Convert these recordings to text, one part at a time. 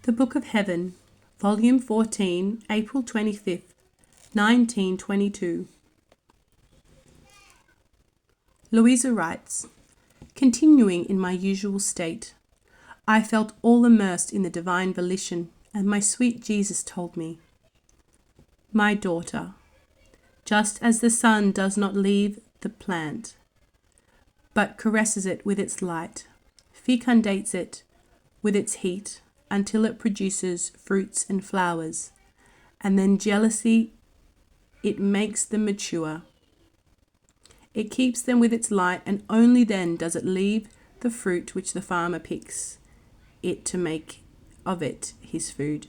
The Book of Heaven, Volume 14, April 25th, 1922. Louisa writes, continuing in my usual state, I felt all immersed in the divine volition, and my sweet Jesus told me, my daughter, just as the sun does not leave the plant, but caresses it with its light, fecundates it with its heat until it produces fruits and flowers, and then jealously it makes them mature. It keeps them with its light, and only then does it leave the fruit which the farmer picks it to make of it his food.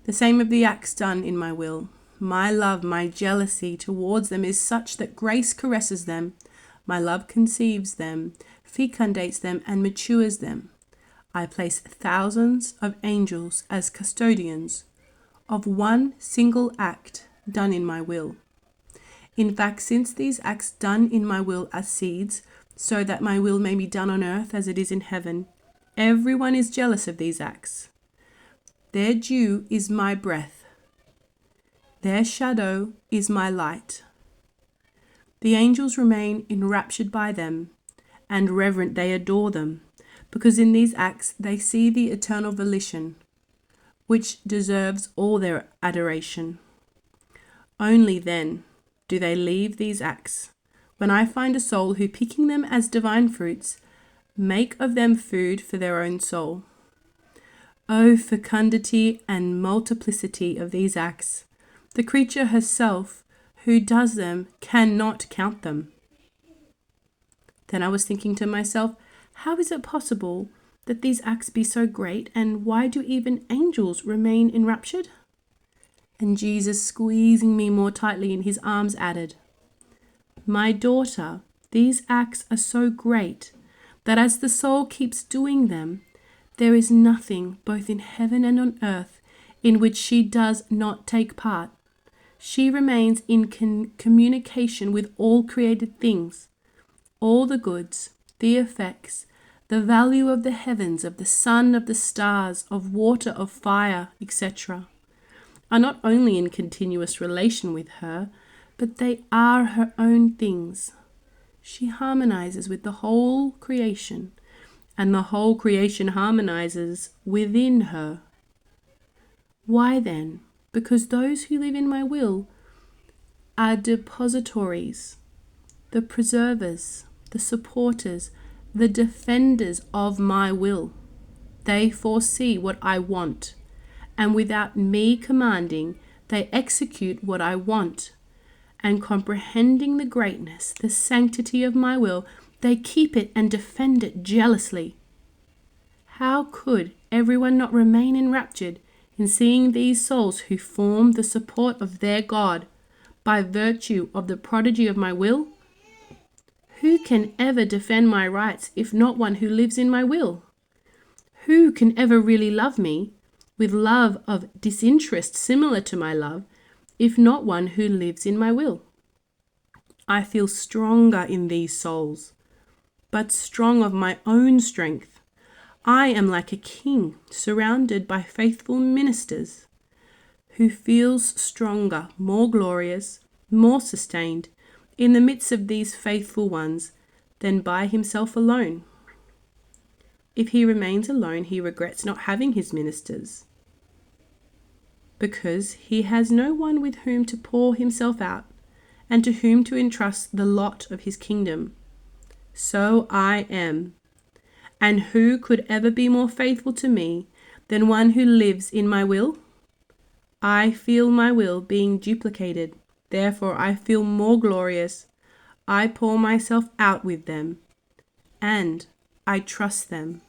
The same of the acts done in my will. My love, my jealousy towards them is such that grace caresses them. My love conceives them, fecundates them, and matures them. I place thousands of angels as custodians of one single act done in my will. In fact, since these acts done in my will are seeds, so that my will may be done on earth as it is in heaven, everyone is jealous of these acts. Their dew is my breath. Their shadow is my light. The angels remain enraptured by them, and reverent they adore them, because in these acts they see the eternal volition, which deserves all their adoration. Only then do they leave these acts, when I find a soul who, picking them as divine fruits, make of them food for their own soul. O fecundity and multiplicity of these acts! The creature herself who does them cannot count them. Then I was thinking to myself, how is it possible that these acts be so great, and why do even angels remain enraptured? And Jesus, squeezing me more tightly in his arms, added, my daughter, these acts are so great that as the soul keeps doing them, there is nothing, both in heaven and on earth, in which she does not take part. She remains in communication with all created things. All the goods, the effects, the value of the heavens, of the sun, of the stars, of water, of fire, etc., are not only in continuous relation with her, but they are her own things. She harmonizes with the whole creation, and the whole creation harmonizes within her. Why then? Because those who live in my will are depositories, the preservers, the supporters, the defenders of my will. They foresee what I want, and without me commanding, they execute what I want, and comprehending the greatness, the sanctity of my will, they keep it and defend it jealously. How could everyone not remain enraptured in seeing these souls who form the support of their God by virtue of the prodigy of my will? Who can ever defend my rights if not one who lives in my will? Who can ever really love me with love of disinterest similar to my love, if not one who lives in my will? I feel stronger in these souls, but strong of my own strength. I am like a king surrounded by faithful ministers, who feels stronger, more glorious, more sustained in the midst of these faithful ones than by himself alone. If he remains alone, he regrets not having his ministers, because he has no one with whom to pour himself out and to whom to entrust the lot of his kingdom. So I am. And who could ever be more faithful to me than one who lives in my will? I feel my will being duplicated, therefore I feel more glorious. I pour myself out with them, and I trust them.